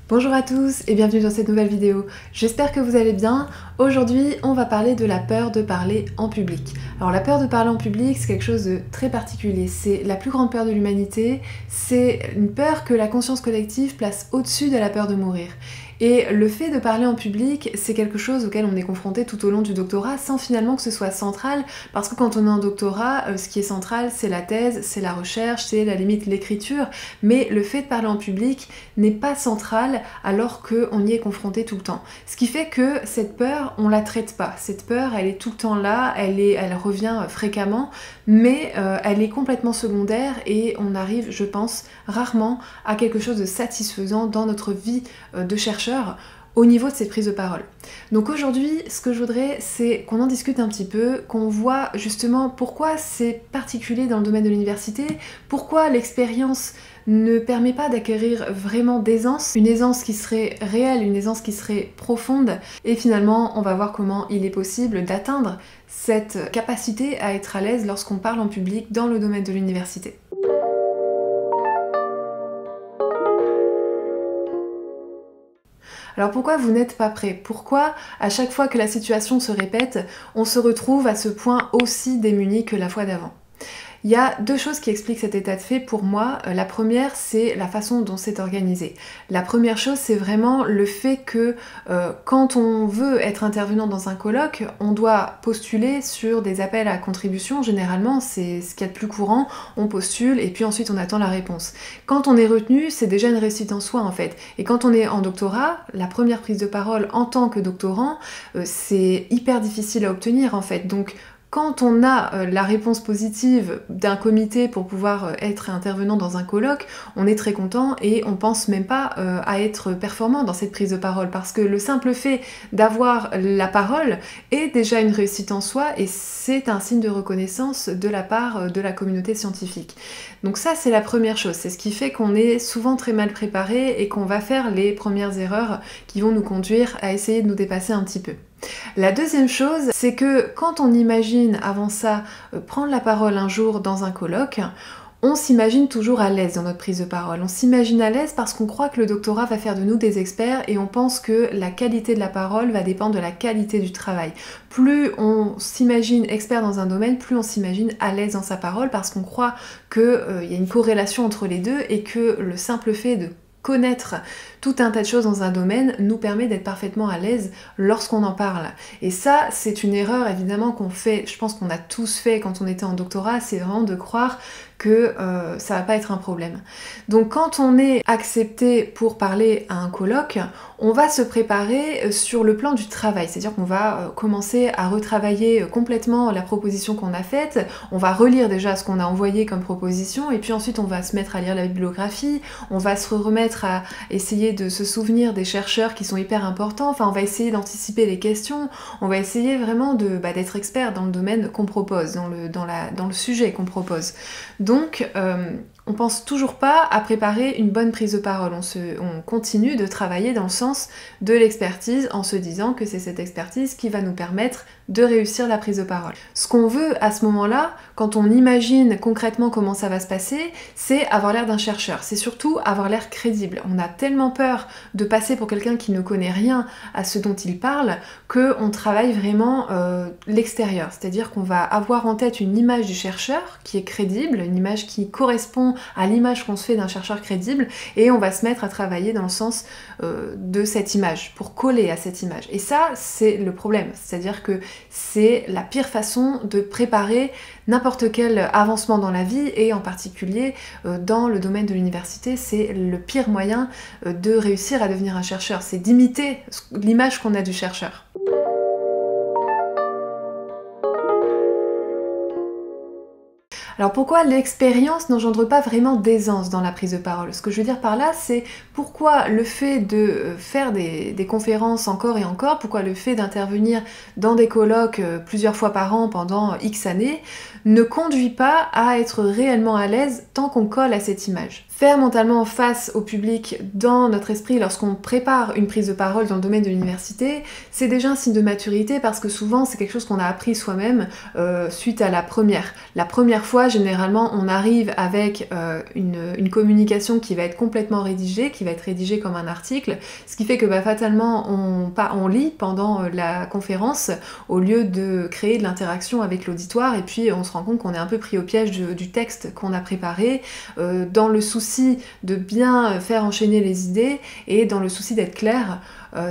Bonjour à tous et bienvenue dans cette nouvelle vidéo. J'espère que vous allez bien. Aujourd'hui, on va parler de la peur de parler en public. Alors la peur de parler en public, c'est quelque chose de très particulier. C'est la plus grande peur de l'humanité. C'est une peur que la conscience collective place au-dessus de la peur de mourir. Et le fait de parler en public, c'est quelque chose auquel on est confronté tout au long du doctorat sans finalement que ce soit central, parce que quand on est en doctorat, ce qui est central, c'est la thèse, c'est la recherche, c'est la limite l'écriture, mais le fait de parler en public n'est pas central alors qu'on y est confronté tout le temps. Ce qui fait que cette peur, on la traite pas. Cette peur, elle est tout le temps là, elle revient fréquemment, mais elle est complètement secondaire et on arrive, je pense, rarement à quelque chose de satisfaisant dans notre vie de chercheur au niveau de cette prise de parole. Donc aujourd'hui, ce que je voudrais, c'est qu'on en discute un petit peu, qu'on voit justement pourquoi c'est particulier dans le domaine de l'université, pourquoi l'expérience ne permet pas d'acquérir vraiment d'aisance, une aisance qui serait réelle, une aisance qui serait profonde, et finalement on va voir comment il est possible d'atteindre cette capacité à être à l'aise lorsqu'on parle en public dans le domaine de l'université. Alors pourquoi vous n'êtes pas prêt? Pourquoi à chaque fois que la situation se répète, on se retrouve à ce point aussi démuni que la fois d'avant? Il y a deux choses qui expliquent cet état de fait pour moi. La première, c'est la façon dont c'est organisé. La première chose, c'est vraiment le fait que quand on veut être intervenant dans un colloque, on doit postuler sur des appels à contribution. Généralement, c'est ce qu'il y a de plus courant. On postule et puis ensuite on attend la réponse. Quand on est retenu, c'est déjà une réussite en soi en fait. Et quand on est en doctorat, la première prise de parole en tant que doctorant, c'est hyper difficile à obtenir en fait. Donc quand on a la réponse positive d'un comité pour pouvoir être intervenant dans un colloque, on est très content et on pense même pas à être performant dans cette prise de parole parce que le simple fait d'avoir la parole est déjà une réussite en soi et c'est un signe de reconnaissance de la part de la communauté scientifique. Donc ça c'est la première chose, c'est ce qui fait qu'on est souvent très mal préparé et qu'on va faire les premières erreurs qui vont nous conduire à essayer de nous dépasser un petit peu. La deuxième chose, c'est que quand on imagine avant ça prendre la parole un jour dans un colloque, on s'imagine toujours à l'aise dans notre prise de parole. On s'imagine à l'aise parce qu'on croit que le doctorat va faire de nous des experts et on pense que la qualité de la parole va dépendre de la qualité du travail. Plus on s'imagine expert dans un domaine, plus on s'imagine à l'aise dans sa parole parce qu'on croit qu'il y a une corrélation entre les deux et que le simple fait de connaître tout un tas de choses dans un domaine nous permet d'être parfaitement à l'aise lorsqu'on en parle. Et ça, c'est une erreur évidemment qu'on fait, je pense qu'on a tous fait quand on était en doctorat, c'est vraiment de croire que ça va pas être un problème. Donc quand on est accepté pour parler à un colloque, on va se préparer sur le plan du travail, c'est-à-dire qu'on va commencer à retravailler complètement la proposition qu'on a faite, on va relire déjà ce qu'on a envoyé comme proposition, et puis ensuite on va se mettre à lire la bibliographie, on va se remettre à essayer de se souvenir des chercheurs qui sont hyper importants, enfin on va essayer d'anticiper les questions, on va essayer vraiment d'être expert dans le domaine qu'on propose, dans le sujet qu'on propose. Donc, on pense toujours pas à préparer une bonne prise de parole, on continue de travailler dans le sens de l'expertise en se disant que c'est cette expertise qui va nous permettre de réussir la prise de parole. Ce qu'on veut à ce moment-là, quand on imagine concrètement comment ça va se passer, c'est avoir l'air d'un chercheur, c'est surtout avoir l'air crédible. On a tellement peur de passer pour quelqu'un qui ne connaît rien à ce dont il parle qu'on travaille vraiment l'extérieur, c'est-à-dire qu'on va avoir en tête une image du chercheur qui est crédible, une image qui correspond à l'image qu'on se fait d'un chercheur crédible et on va se mettre à travailler dans le sens de cette image, pour coller à cette image. Et ça, c'est le problème, c'est-à-dire que c'est la pire façon de préparer n'importe quel avancement dans la vie et en particulier dans le domaine de l'université, c'est le pire moyen de réussir à devenir un chercheur, c'est d'imiter l'image qu'on a du chercheur. Alors pourquoi l'expérience n'engendre pas vraiment d'aisance dans la prise de parole? Ce que je veux dire par là, c'est pourquoi le fait de faire des conférences encore et encore, pourquoi le fait d'intervenir dans des colloques plusieurs fois par an pendant X années, ne conduit pas à être réellement à l'aise tant qu'on colle à cette image. faire mentalement face au public dans notre esprit lorsqu'on prépare une prise de parole dans le domaine de l'université, c'est déjà un signe de maturité parce que souvent c'est quelque chose qu'on a appris soi-même suite à la première. La première fois, généralement, on arrive avec une communication qui va être complètement rédigée, qui va être rédigée comme un article, ce qui fait que fatalement on lit pendant la conférence au lieu de créer de l'interaction avec l'auditoire, et puis on se rend compte qu'on est un peu pris au piège du texte qu'on a préparé, dans le souci de bien faire enchaîner les idées et dans le souci d'être clair.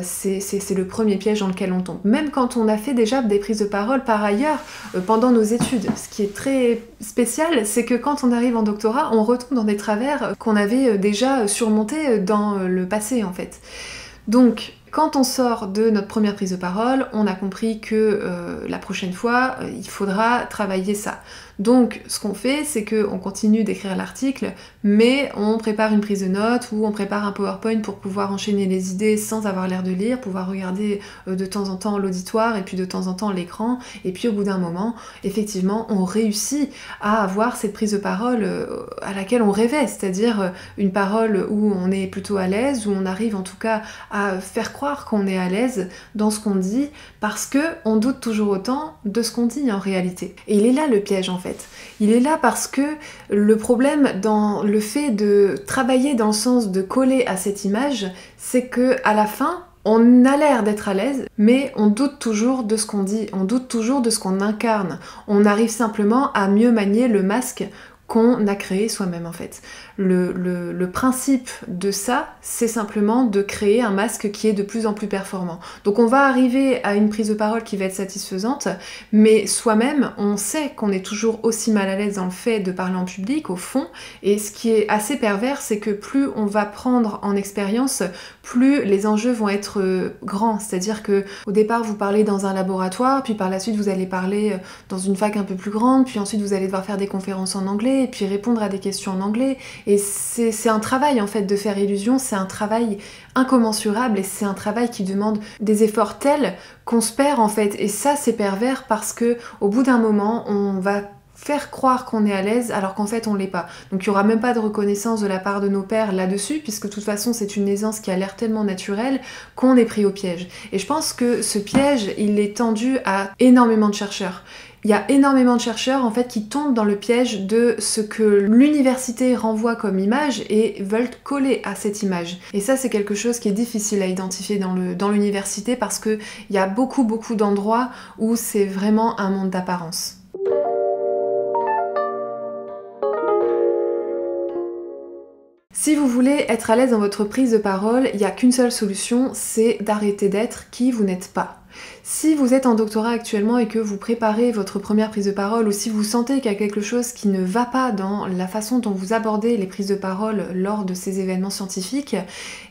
C'est le premier piège dans lequel on tombe. Même quand on a fait déjà des prises de parole par ailleurs pendant nos études. Ce qui est très spécial, c'est que quand on arrive en doctorat, on retombe dans des travers qu'on avait déjà surmontés dans le passé en fait. Donc, quand on sort de notre première prise de parole, on a compris que la prochaine fois, il faudra travailler ça. Donc, ce qu'on fait, c'est qu'on continue d'écrire l'article, mais on prépare une prise de notes ou on prépare un PowerPoint pour pouvoir enchaîner les idées sans avoir l'air de lire, pouvoir regarder de temps en temps l'auditoire et puis de temps en temps l'écran. Et puis, au bout d'un moment, effectivement, on réussit à avoir cette prise de parole à laquelle on rêvait, c'est-à-dire une parole où on est plutôt à l'aise, où on arrive en tout cas à faire croire qu'on est à l'aise dans ce qu'on dit, parce que on doute toujours autant de ce qu'on dit en réalité. Et il est là le piège en fait. Il est là parce que le problème dans le fait de travailler dans le sens de coller à cette image, c'est que à la fin, on a l'air d'être à l'aise, mais on doute toujours de ce qu'on dit, on doute toujours de ce qu'on incarne. On arrive simplement à mieux manier le masque qu'on a créé soi-même en fait. Le principe de ça, c'est simplement de créer un masque qui est de plus en plus performant. Donc on va arriver à une prise de parole qui va être satisfaisante, mais soi-même, on sait qu'on est toujours aussi mal à l'aise dans le fait de parler en public, au fond, et ce qui est assez pervers, c'est que plus on va prendre en expérience, plus les enjeux vont être grands. C'est-à-dire que au départ, vous parlez dans un laboratoire, puis par la suite, vous allez parler dans une fac un peu plus grande, puis ensuite, vous allez devoir faire des conférences en anglais, et puis répondre à des questions en anglais. Et c'est un travail en fait de faire illusion, c'est un travail incommensurable et c'est un travail qui demande des efforts tels qu'on se perd en fait. Et ça c'est pervers parce que au bout d'un moment on va faire croire qu'on est à l'aise alors qu'en fait on l'est pas. Donc il y aura même pas de reconnaissance de la part de nos pairs là-dessus puisque de toute façon c'est une aisance qui a l'air tellement naturelle qu'on est pris au piège. Et je pense que ce piège il est tendu à énormément de chercheurs. Il y a énormément de chercheurs en fait qui tombent dans le piège de ce que l'université renvoie comme image et veulent coller à cette image. Et ça c'est quelque chose qui est difficile à identifier dans l'université parce qu'il y a beaucoup d'endroits où c'est vraiment un monde d'apparence. Si vous voulez être à l'aise dans votre prise de parole, il n'y a qu'une seule solution, c'est d'arrêter d'être qui vous n'êtes pas. Si vous êtes en doctorat actuellement et que vous préparez votre première prise de parole ou si vous sentez qu'il y a quelque chose qui ne va pas dans la façon dont vous abordez les prises de parole lors de ces événements scientifiques,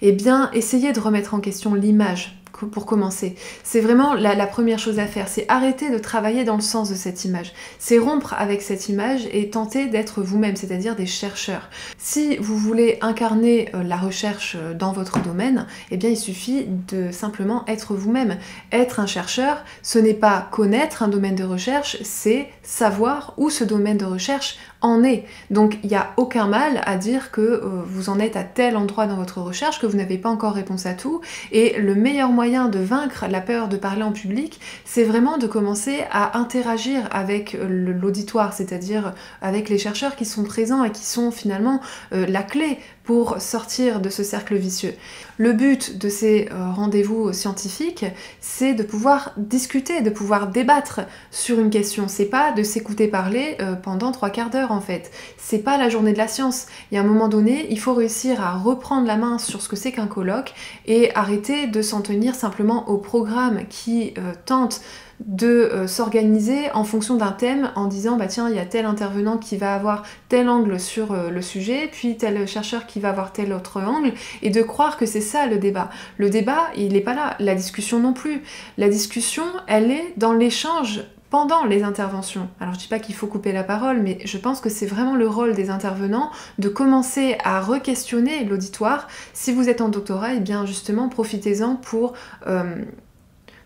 eh bien essayez de remettre en question l'image. Pour commencer. C'est vraiment la première chose à faire, c'est arrêter de travailler dans le sens de cette image. C'est rompre avec cette image et tenter d'être vous-même, c'est-à-dire des chercheurs. Si vous voulez incarner la recherche dans votre domaine, eh bien il suffit de simplement être vous-même. Être un chercheur, ce n'est pas connaître un domaine de recherche, c'est savoir où ce domaine de recherche en est. Donc il n'y a aucun mal à dire que vous en êtes à tel endroit dans votre recherche, que vous n'avez pas encore réponse à tout, et le meilleur moyen de vaincre la peur de parler en public, c'est vraiment de commencer à interagir avec l'auditoire, c'est-à-dire avec les chercheurs qui sont présents et qui sont finalement la clé pour sortir de ce cercle vicieux. Le but de ces rendez-vous scientifiques, c'est de pouvoir discuter, de pouvoir débattre sur une question. C'est pas de s'écouter parler pendant 3/4 d'heure en fait. C'est pas la journée de la science. Il y a un moment donné, il faut réussir à reprendre la main sur ce que c'est qu'un colloque et arrêter de s'en tenir simplement au programme qui tente de s'organiser en fonction d'un thème en disant bah tiens il y a tel intervenant qui va avoir tel angle sur le sujet puis tel chercheur qui va avoir tel autre angle et de croire que c'est ça le débat. Le débat il n'est pas là, la discussion non plus. La discussion elle est dans l'échange pendant les interventions. Alors je dis pas qu'il faut couper la parole, mais je pense que c'est vraiment le rôle des intervenants de commencer à re-questionner l'auditoire. Si vous êtes en doctorat, et bien justement profitez-en pour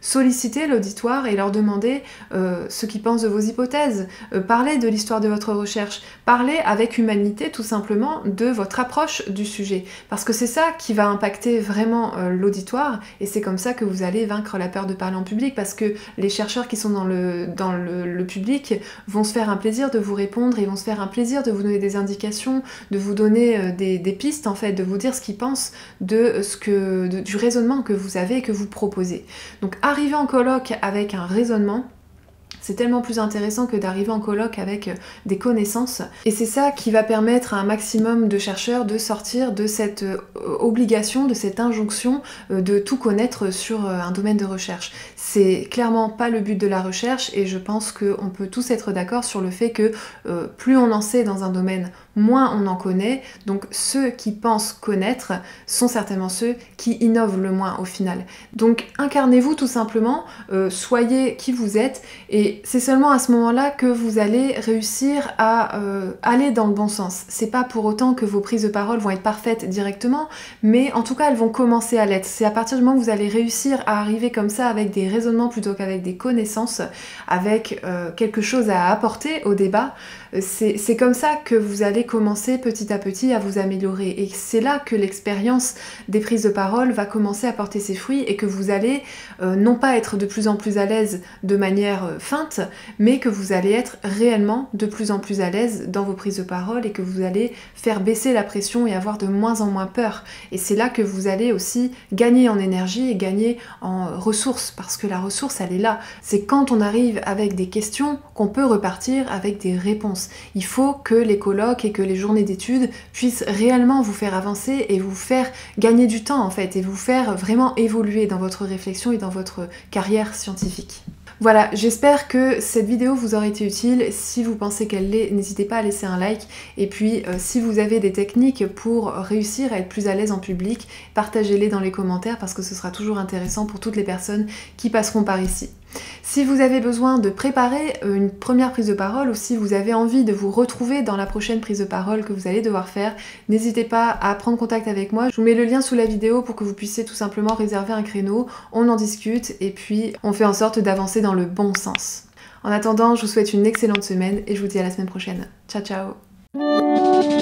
solliciter l'auditoire et leur demander ce qu'ils pensent de vos hypothèses, parler de l'histoire de votre recherche, parler avec humanité tout simplement de votre approche du sujet, parce que c'est ça qui va impacter vraiment l'auditoire, et c'est comme ça que vous allez vaincre la peur de parler en public, parce que les chercheurs qui sont dans le public vont se faire un plaisir de vous répondre, ils vont se faire un plaisir de vous donner des indications, de vous donner des pistes en fait, de vous dire ce qu'ils pensent du raisonnement que vous avez et que vous proposez. Donc arriver en colloque avec un raisonnement, c'est tellement plus intéressant que d'arriver en colloque avec des connaissances. Et c'est ça qui va permettre à un maximum de chercheurs de sortir de cette obligation, de cette injonction de tout connaître sur un domaine de recherche. C'est clairement pas le but de la recherche, et je pense qu'on peut tous être d'accord sur le fait que plus on en sait dans un domaine, moins on en connaît. Donc ceux qui pensent connaître sont certainement ceux qui innovent le moins au final. Donc incarnez-vous tout simplement, soyez qui vous êtes, et c'est seulement à ce moment-là que vous allez réussir à aller dans le bon sens. C'est pas pour autant que vos prises de parole vont être parfaites directement, mais en tout cas elles vont commencer à l'être. C'est à partir du moment où vous allez réussir à arriver comme ça avec des raisonnements plutôt qu'avec des connaissances, avec quelque chose à apporter au débat, c'est comme ça que vous allez commencer petit à petit à vous améliorer, et c'est là que l'expérience des prises de parole va commencer à porter ses fruits, et que vous allez non pas être de plus en plus à l'aise de manière feinte, mais que vous allez être réellement de plus en plus à l'aise dans vos prises de parole, et que vous allez faire baisser la pression et avoir de moins en moins peur. Et c'est là que vous allez aussi gagner en énergie et gagner en ressources, parce que la ressource elle est là. C'est quand on arrive avec des questions qu'on peut repartir avec des réponses. Il faut que les colloques et que les journées d'études puissent réellement vous faire avancer et vous faire gagner du temps en fait, et vous faire vraiment évoluer dans votre réflexion et dans votre carrière scientifique. Voilà, j'espère que cette vidéo vous aura été utile. Si vous pensez qu'elle l'est, n'hésitez pas à laisser un like. Et puis, si vous avez des techniques pour réussir à être plus à l'aise en public, partagez-les dans les commentaires, parce que ce sera toujours intéressant pour toutes les personnes qui passeront par ici. Si vous avez besoin de préparer une première prise de parole, ou si vous avez envie de vous retrouver dans la prochaine prise de parole que vous allez devoir faire, n'hésitez pas à prendre contact avec moi. Je vous mets le lien sous la vidéo pour que vous puissiez tout simplement réserver un créneau, on en discute et puis on fait en sorte d'avancer dans le bon sens. En attendant, je vous souhaite une excellente semaine et je vous dis à la semaine prochaine. Ciao ciao!